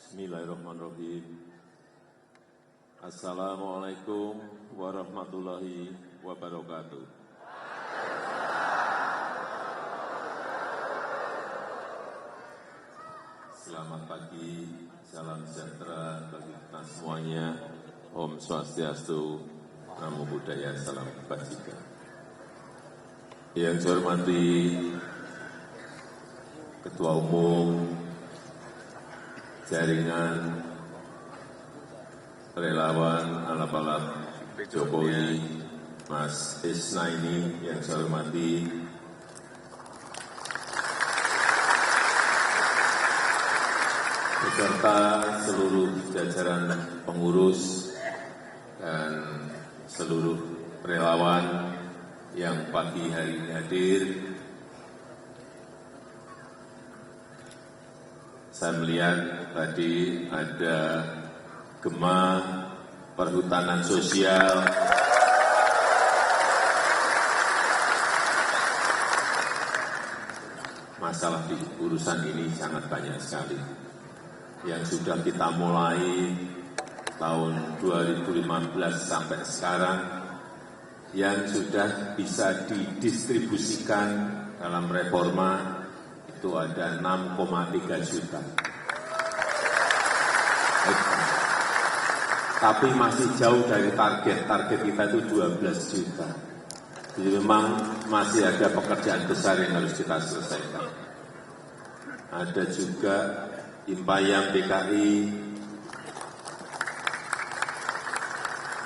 Bismillahirrahmanirrahim. Assalamualaikum warahmatullahi wabarakatuh. Selamat pagi, salam sejahtera bagi kita semuanya. Om Swastiastu, Namo Buddhaya, salam kebajikan. Yang saya hormati Ketua Umum Jaringan Relawan Alap-Alap Jokowi, Mas Isnaini, yang saya hormati beserta seluruh jajaran pengurus dan seluruh relawan yang pagi hari ini hadir. Saya melihat tadi ada gema perhutanan sosial, masalah di urusan ini sangat banyak sekali yang sudah kita mulai tahun 2015 sampai sekarang, yang sudah bisa didistribusikan dalam reforma itu ada 6,3 juta. Tapi masih jauh dari target kita itu 12 juta. Jadi memang masih ada pekerjaan besar yang harus kita selesaikan. Ada juga Impayam PKI,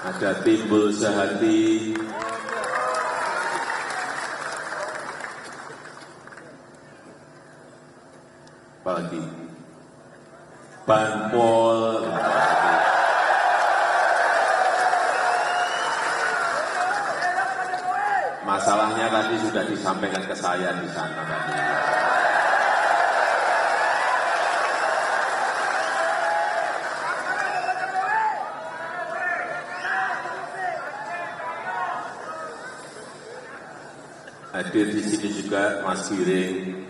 ada Timbul Sehati, apalagi Banpol, masalahnya tadi sudah disampaikan ke saya di sana tadi. Hadir di sini juga Mas Giring,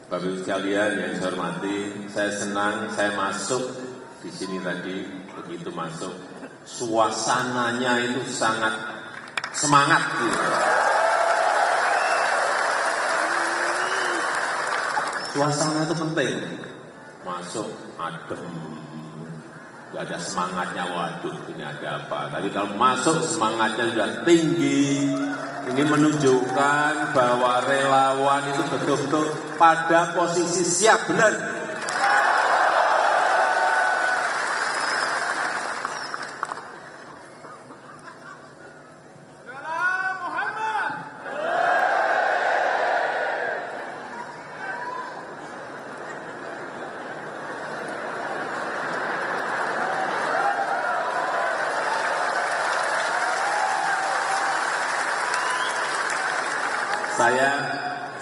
Bapak Ibu sekalian yang saya hormati, saya senang saya masuk di sini tadi, begitu masuk, suasananya itu sangat semangat gitu. Suasana itu penting, masuk adem, nggak ada semangatnya, waduh ini ada apa. Tapi kalau masuk semangatnya sudah tinggi, ini menunjukkan bahwa relawan itu betul-betul pada posisi siap, benar.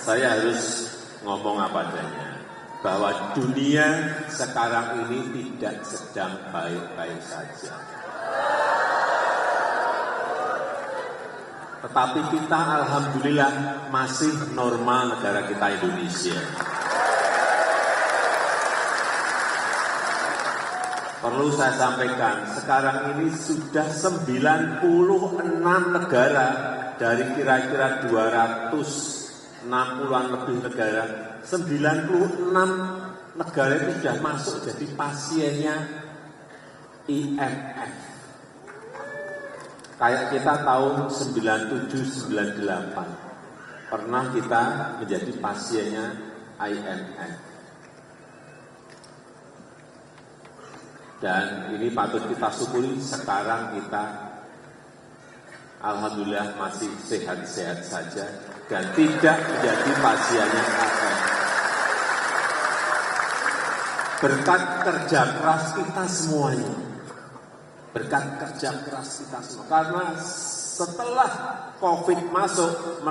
Saya harus ngomong apa adanya, bahwa dunia sekarang ini tidak sedang baik-baik saja. Tetapi kita alhamdulillah masih normal, negara kita Indonesia. Perlu saya sampaikan, sekarang ini sudah 96 negara dari kira-kira 260-an lebih negara, 96 negara itu sudah masuk jadi pasiennya IMF. Kayak kita tahun 97-98 pernah kita menjadi pasiennya IMF. Dan ini patut kita syukuri, sekarang kita alhamdulillah masih sehat-sehat saja dan tidak menjadi pasiennya IMF. Berkat kerja keras kita semuanya. Berkat kerja keras kita semua. Karena setelah COVID masuk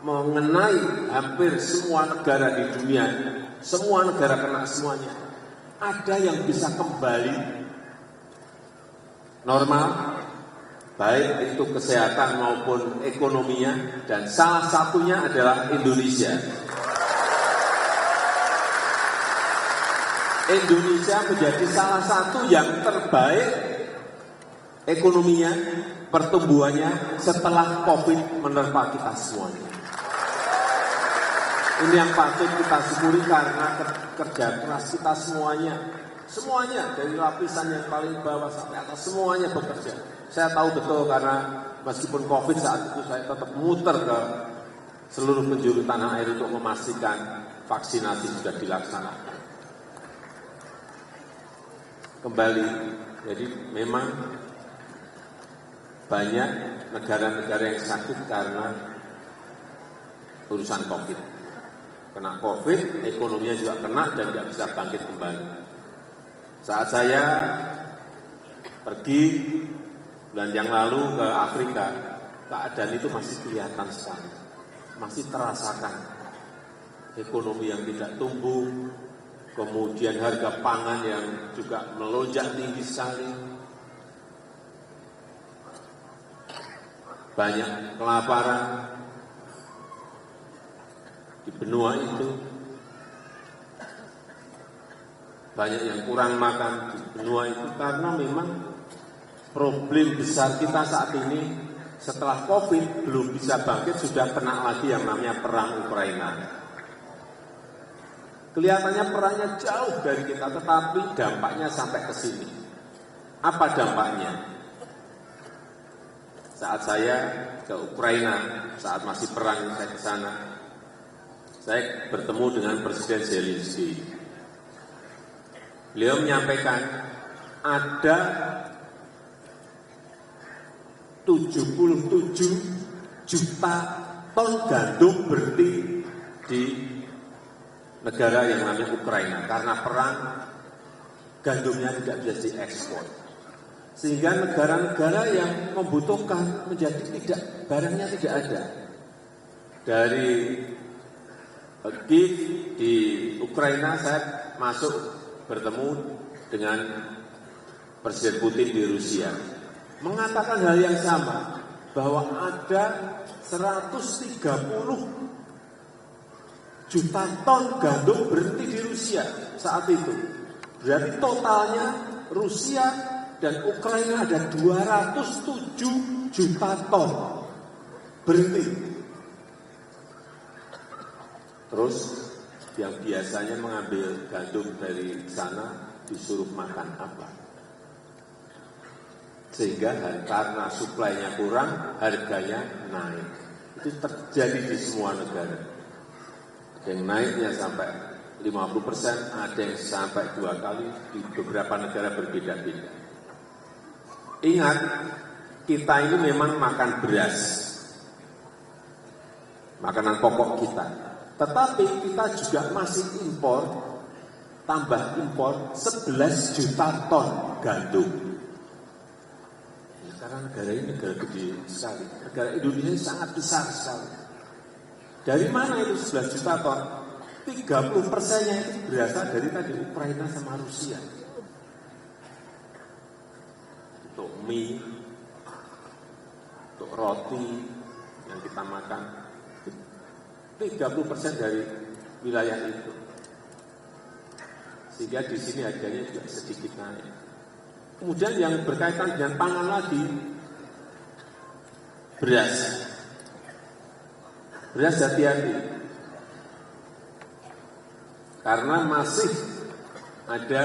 mengenai hampir semua negara di dunia, semua negara kena semuanya. Ada yang bisa kembali normal, baik itu kesehatan maupun ekonominya, dan salah satunya adalah Indonesia. Indonesia menjadi salah satu yang terbaik ekonominya, pertumbuhannya setelah COVID menerpa kita semuanya. Ini yang patut kita syukuri karena kerja keras kita semuanya dari lapisan yang paling bawah sampai atas semuanya bekerja. Saya tahu betul karena meskipun COVID saat itu saya tetap muter ke seluruh penjuru tanah air untuk memastikan vaksinasi sudah dilaksanakan. Kembali, jadi memang banyak negara-negara yang sakit karena urusan COVID. Kena COVID, ekonominya juga kena dan tidak bisa bangkit kembali. Saat saya pergi bulan yang lalu ke Afrika, keadaan itu masih kelihatan sekali, masih terasakan. Ekonomi yang tidak tumbuh, kemudian harga pangan yang juga melonjak tinggi sekali, banyak kelaparan di benua itu, banyak yang kurang makan di benua itu karena memang problem besar kita saat ini setelah COVID belum bisa bangkit, sudah kena lagi yang namanya perang Ukraina. Kelihatannya perangnya jauh dari kita, tetapi dampaknya sampai ke sini. Apa dampaknya? Saat saya ke Ukraina, saat masih perang saya ke sana, saya bertemu dengan Presiden Zelensky. Beliau menyampaikan ada 77 juta ton gandum berhenti di negara yang namanya Ukraina. Karena perang, gandumnya tidak bisa diekspor. Sehingga negara-negara yang membutuhkan menjadi barangnya tidak ada. Dari Kiev di Ukraina, saya masuk bertemu dengan Presiden Putin di Rusia. Mengatakan hal yang sama, bahwa ada 130 juta ton gandum berhenti di Rusia saat itu. Berarti totalnya Rusia dan Ukraina ada 207 juta ton berhenti. Terus yang biasanya mengambil gandum dari sana disuruh makan apa? Sehingga karena suplainya kurang, harganya naik. Itu terjadi di semua negara. Ada yang naiknya sampai 50%, ada yang sampai 2 kali, di beberapa negara berbeda-beda. Ingat, kita ini memang makan beras, makanan pokok kita. Tetapi kita juga masih impor, tambah impor 11 juta ton gandum. Karena negara ini negara gede sekali, negara Indonesia ini sangat besar sekali. Dari mana itu 11 juta ton? 30%-nya itu berasal dari tadi Ukraina sama Rusia. Untuk mie, untuk roti yang kita makan, 30% dari wilayah itu. Sehingga di sini harganya juga sedikit naik. Kemudian yang berkaitan dengan pangan lagi, beras. Beras hati-hati. Karena masih ada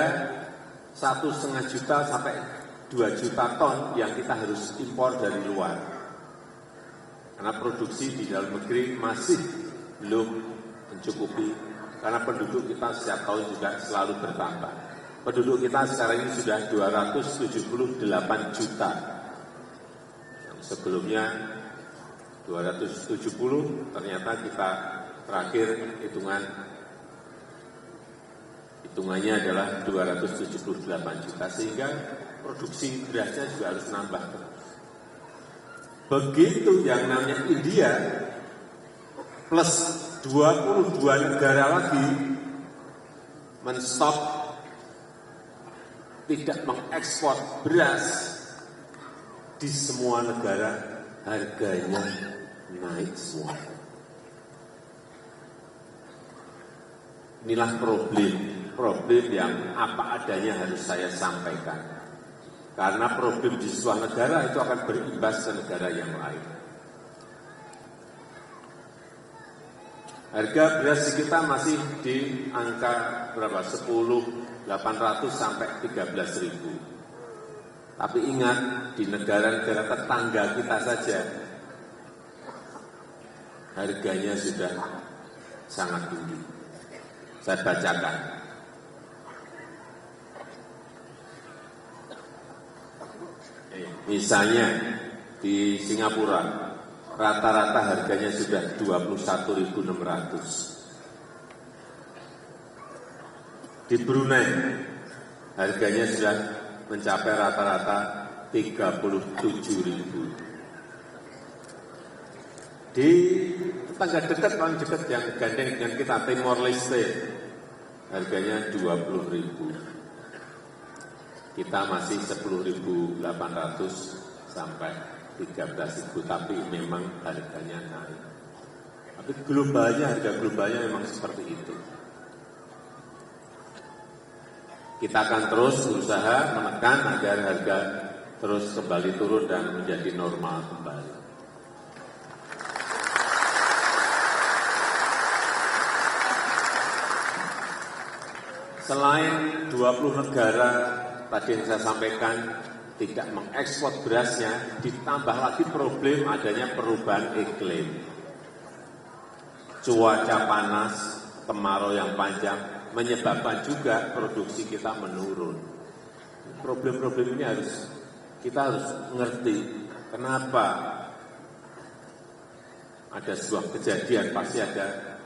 1,5 juta sampai 2 juta ton yang kita harus impor dari luar. Karena produksi di dalam negeri masih belum mencukupi, karena penduduk kita setiap tahun juga selalu bertambah. Penduduk kita sekarang ini sudah 278 juta. Yang sebelumnya 270, ternyata kita terakhir hitungannya adalah 278 juta, sehingga produksi berasnya juga harus nambah. Begitu yang namanya India, plus 22 negara lagi menstop, tidak mengekspor beras, di semua negara harganya naik semua. Inilah problem yang apa adanya harus saya sampaikan. Karena problem di sebuah negara itu akan berimbas ke negara yang lain. Harga beras kita masih di angka berapa? 10.800 sampai 13.000. Tapi ingat, di negara-negara tetangga kita saja harganya sudah sangat tinggi. Saya bacakan. Misalnya di Singapura, rata-rata harganya sudah 21.600. Di Brunei, harganya sudah mencapai rata-rata 37.000. Di tetangga dekat, paling dekat yang gandeng dengan kita, Timor Leste, harganya 20.000. Kita masih 10.800 sampai 13.000, tapi memang harganya naik. Tapi harga globalnya memang seperti itu. Kita akan terus berusaha menekan agar harga terus kembali turun dan menjadi normal kembali. Selain 20 negara tadi yang saya sampaikan tidak mengekspor berasnya, ditambah lagi problem adanya perubahan iklim. Cuaca panas, kemarau yang panjang, menyebabkan juga produksi kita menurun. Problem-problem ini kita harus ngerti kenapa ada sebuah kejadian, pasti ada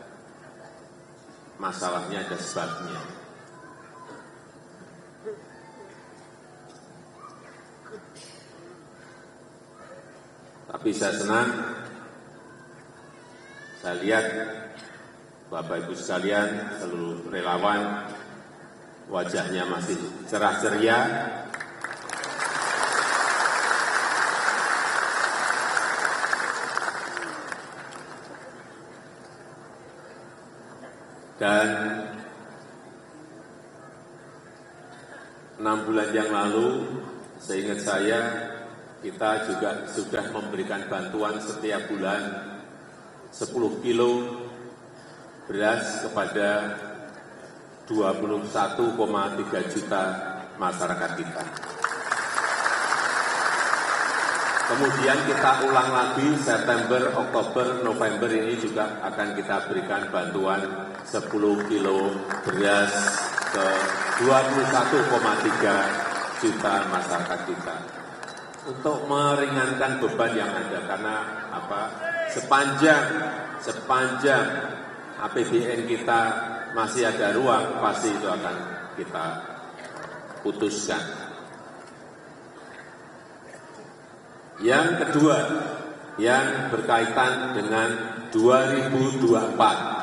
masalahnya, ada sebabnya. Tapi saya senang, saya lihat Bapak Ibu sekalian, seluruh relawan, wajahnya masih cerah ceria. Dan 6 bulan yang lalu, seingat saya, kita juga sudah memberikan bantuan setiap bulan 10 kilo beras kepada 21,3 juta masyarakat kita. Kemudian kita ulang lagi September, Oktober, November ini juga akan kita berikan bantuan 10 kilo beras ke 21,3 juta masyarakat kita. Untuk meringankan beban yang ada, karena sepanjang APBN kita masih ada ruang, pasti itu akan kita putuskan. Yang kedua, yang berkaitan dengan 2024.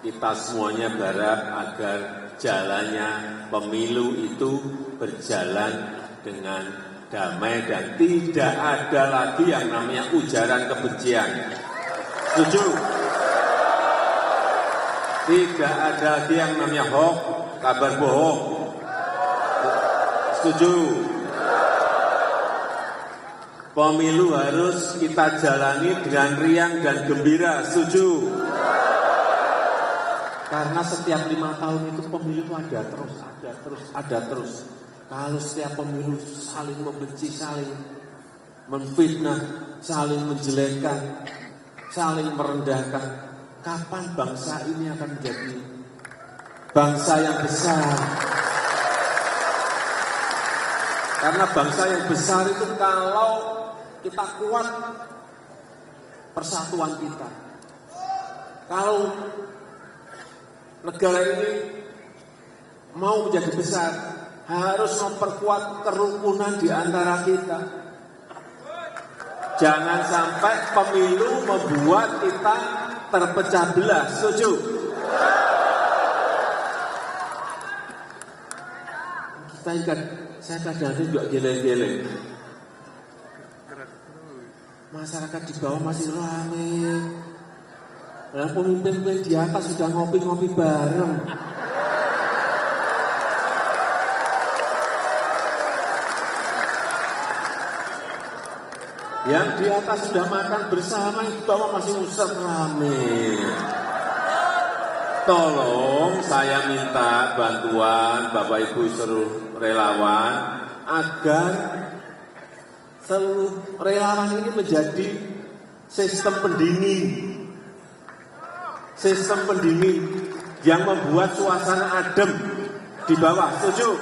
Kita semuanya berharap agar jalannya pemilu itu berjalan dengan damai dan tidak ada lagi yang namanya ujaran kebencian. Setuju? Tidak ada lagi yang namanya hoax, kabar bohong. Setuju? Pemilu harus kita jalani dengan riang dan gembira. Setuju? Karena setiap 5 tahun itu pemilu itu ada terus. Kalau setiap pemilu saling membenci, saling menfitnah, saling menjelekkan, saling merendahkan, kapan bangsa ini akan menjadi bangsa yang besar? Karena bangsa yang besar itu kalau kita kuat persatuan kita. Kalau negara ini mau menjadi besar, harus memperkuat kerukunan di antara kita. Jangan sampai pemilu membuat kita terpecah belah. Setuju? Saya kadang-kadang juga geleng-geleng. Masyarakat di bawah masih ramai. Dan pemimpin-pemimpin di atas sudah ngopi-ngopi bareng. Yang di atas sudah makan bersama, yang di bawah masih usap rame. Tolong saya minta bantuan Bapak Ibu seluruh relawan agar seluruh relawan ini menjadi sistem pendingin. Sistem pendingin yang membuat suasana adem di bawah. Setuju?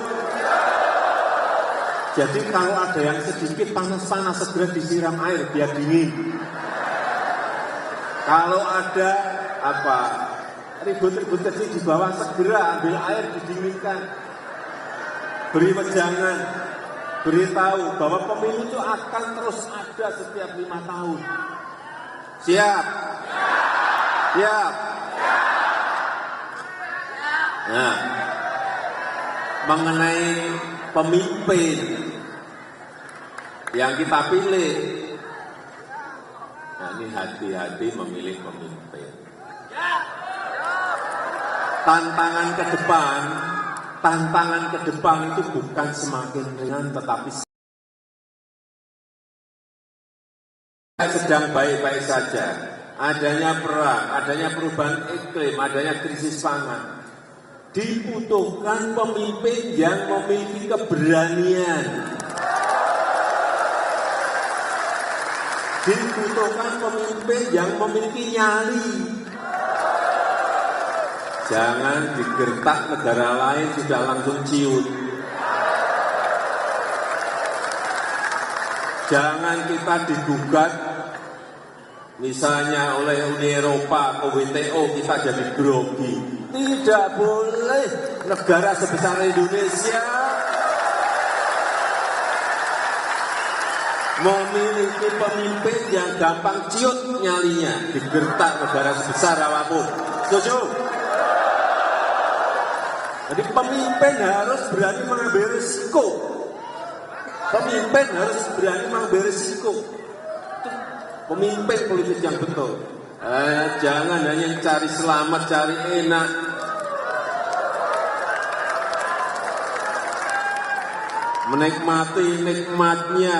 Jadi kalau ada yang sedikit panas-panas segera disiram air biar dingin. Kalau ada ribut-ribut kecil di bawah segera ambil air didinginkan. Beri wejangan, beritahu bahwa pemilu itu akan terus ada setiap 5 tahun. Siap? Siap? Nah, mengenai pemimpin yang kita pilih, nah ini hati-hati memilih pemimpin. Tantangan ke depan itu bukan semakin ringan, tetapi sedang baik-baik saja. Adanya perang, adanya perubahan iklim, adanya krisis pangan. Dibutuhkan pemimpin yang memiliki keberanian. Dibutuhkan pemimpin yang memiliki nyali. Jangan digertak negara lain sudah langsung ciut. Jangan kita digugat misalnya oleh Uni Eropa ke WTO kita jadi grogi. Tidak boleh negara sebesar Indonesia memiliki pemimpin yang gampang ciut nyalinya, digertak negara sebesar apapun. Setuju? Jadi pemimpin harus berani mengambil risiko. Pemimpin harus berani mengambil risiko. Pemimpin politik yang betul. Jangan hanya cari selamat, cari enak. Menikmati nikmatnya,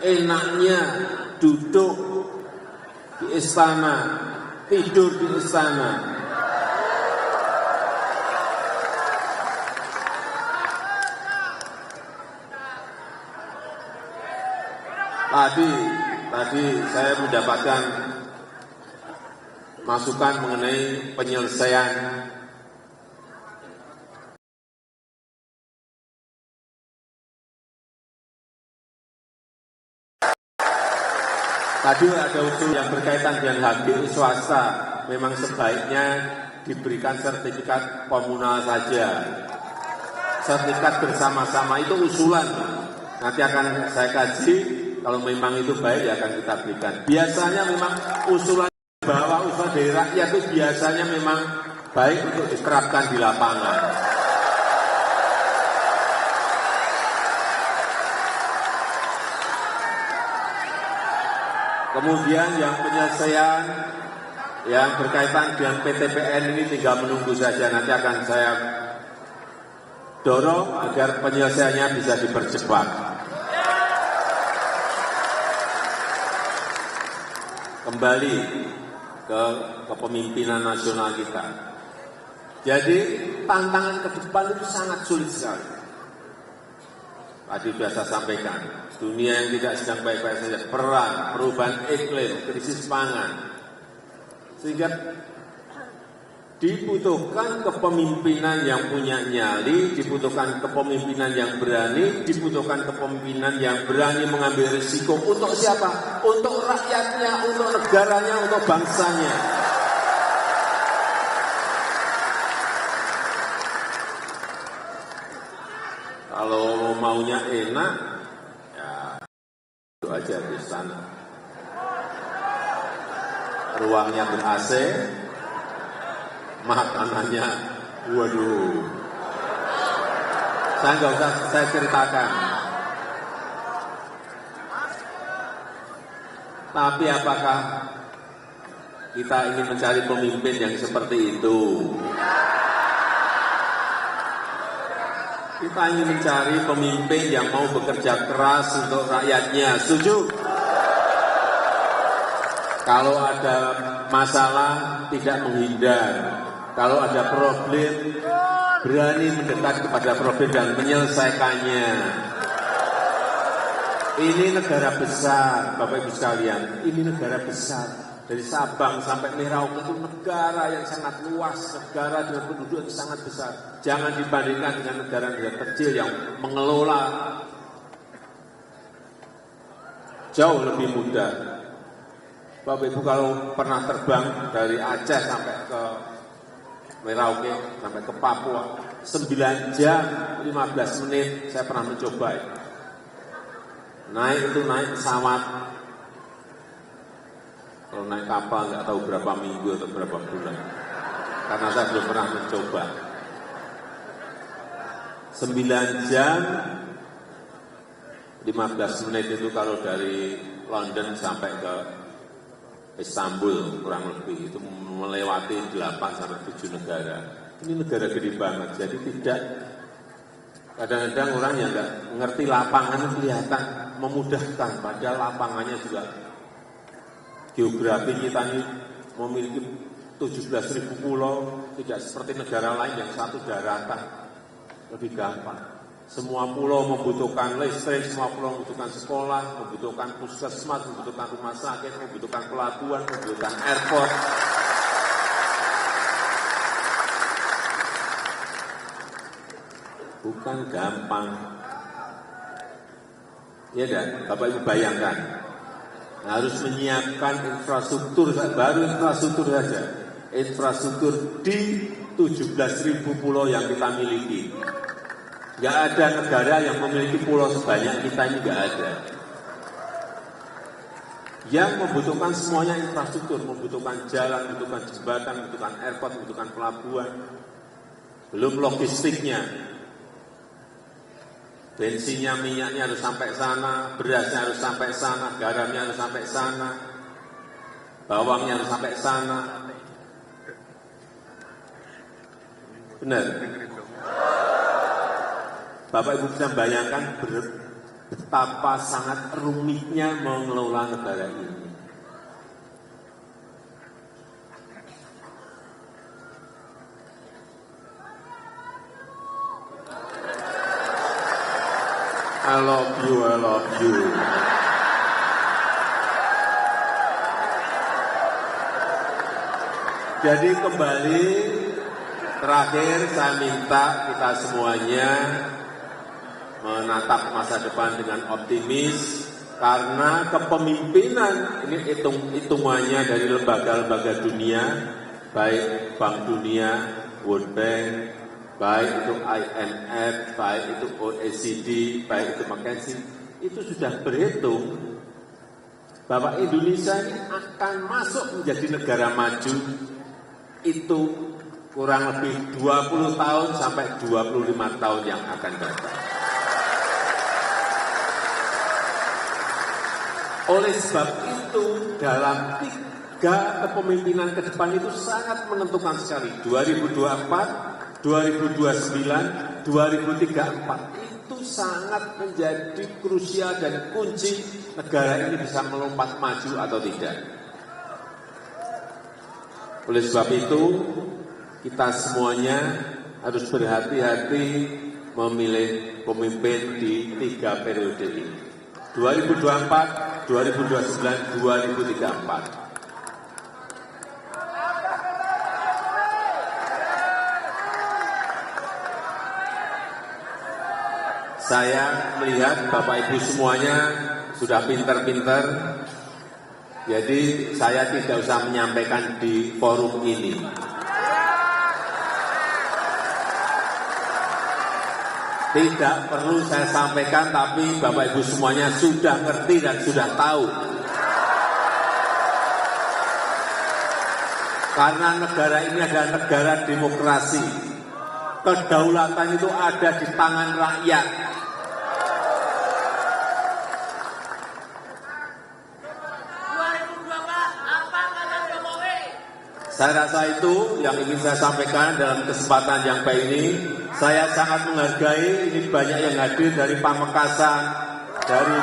enaknya duduk di istana, tidur di istana. Tadi saya mendapatkan masukan mengenai penyelesaian tadi ada usul yang berkaitan dengan hak swasta, memang sebaiknya diberikan sertifikat komunal saja. Sertifikat bersama-sama itu usulan. Nanti akan saya kaji. Kalau memang itu baik, ya akan kita berikan. Biasanya memang usulan bahwa usulan dari rakyat itu biasanya memang baik untuk diterapkan di lapangan. Kemudian yang penyelesaian yang berkaitan dengan PTPN ini tinggal menunggu saja. Nanti akan saya dorong agar penyelesaiannya bisa dipercepat. Kembali ke kepemimpinan nasional kita. Jadi tantangan ke depan itu sangat sulit sekali. Tadi sudah saya sampaikan, dunia yang tidak sedang baik-baik saja, perang, perubahan iklim, krisis pangan. Sehingga dibutuhkan kepemimpinan yang punya nyali, dibutuhkan kepemimpinan yang berani, dibutuhkan kepemimpinan yang berani mengambil risiko. Untuk siapa? Untuk rakyatnya, untuk negaranya, untuk bangsanya. Kalau maunya enak, ya itu aja di sana. Ruangnya ber-AC, makanannya, waduh, Saya nggak usah saya ceritakan. Tapi apakah kita ingin mencari pemimpin yang seperti itu? Kita ingin mencari pemimpin yang mau bekerja keras untuk rakyatnya. Setuju? Kalau ada masalah, tidak menghindar. Kalau ada problem, berani mendekat kepada problem dan menyelesaikannya. Ini negara besar, Bapak Ibu sekalian. Ini negara besar. Dari Sabang sampai Merauke itu negara yang sangat luas, negara dengan penduduk yang sangat besar. Jangan dibandingkan dengan negara-negara kecil yang mengelola jauh lebih mudah. Bapak Ibu kalau pernah terbang dari Aceh sampai ke Merauke, sampai ke Papua, 9 jam 15 menit saya pernah mencoba. Naik pesawat. Kalau naik kapal nggak tahu berapa minggu atau berapa bulan. Karena saya belum pernah mencoba. 9 jam 15 menit itu kalau dari London sampai ke Istanbul kurang lebih itu melewati 8 sampai 7 negara. Ini negara gede banget, jadi tidak kadang-kadang orang yang nggak ngerti lapangan kelihatan memudahkan, padahal lapangannya juga geografi kita ini memiliki 17.000 pulau, tidak seperti negara lain yang satu daratan, lebih gampang. Semua pulau membutuhkan listrik, semua pulau membutuhkan sekolah, membutuhkan puskesmas, membutuhkan rumah sakit, membutuhkan pelabuhan, membutuhkan airport. Bukan gampang. Ya dan Bapak Ibu bayangkan, harus menyiapkan infrastruktur, baru infrastruktur saja. Infrastruktur di 17.000 pulau yang kita miliki. Nggak ada negara yang memiliki pulau sebanyak kita ini, nggak ada. Yang membutuhkan semuanya infrastruktur, membutuhkan jalan, membutuhkan jembatan, membutuhkan airport, membutuhkan pelabuhan. Belum logistiknya. Bensinnya, minyaknya harus sampai sana, berasnya harus sampai sana, garamnya harus sampai sana, bawangnya harus sampai sana. Benar? Bapak Ibu bisa bayangkan betapa sangat rumitnya mengelola negara ini. I love you, I love you. Jadi kembali terakhir saya minta kita semuanya menatap masa depan dengan optimis karena kepemimpinan ini hitungannya dari lembaga-lembaga dunia, baik Bank Dunia, World Bank, baik itu IMF, baik itu OECD, baik itu McKinsey, itu sudah berhitung bahwa Indonesia ini akan masuk menjadi negara maju itu kurang lebih 20 tahun sampai 25 tahun yang akan datang. Oleh sebab itu, dalam 3 kepemimpinan ke depan itu sangat menentukan sekali. 2024, 2029, 2034 itu sangat menjadi krusial dan kunci negara ini bisa melompat maju atau tidak. Oleh sebab itu, kita semuanya harus berhati-hati memilih pemimpin di 3 periode ini. 2024, 2029, 2034. Saya melihat Bapak Ibu semuanya sudah pintar-pintar, jadi saya tidak usah menyampaikan di forum ini. Tidak perlu saya sampaikan, tapi Bapak Ibu semuanya sudah ngerti dan sudah tahu. Karena negara ini adalah negara demokrasi. kedaulatan itu ada di tangan rakyat. Saya rasa itu yang ingin saya sampaikan dalam kesempatan yang baik ini. Saya sangat menghargai, ini banyak yang hadir dari Pamekasan, dari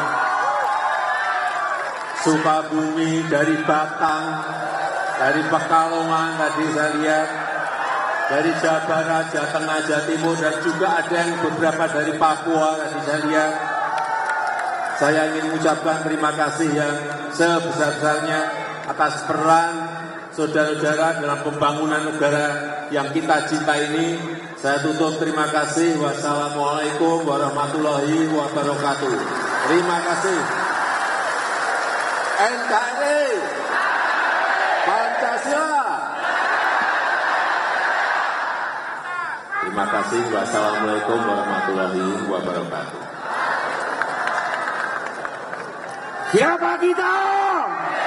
Sukabumi, dari Batang, dari Pekalongan tadi saya lihat, dari Jawa Barat, Jawa Tengah, Jawa Timur, dan juga ada yang beberapa dari Papua tadi saya lihat. Saya ingin mengucapkan terima kasih yang sebesar-besarnya atas peran saudara-saudara dalam pembangunan negara yang kita cinta ini. Saya tutup, terima kasih. Wassalamualaikum warahmatullahi wabarakatuh. Terima kasih. NKRI Pancasila. Terima kasih. Wassalamualaikum warahmatullahi wabarakatuh. Siapa kita?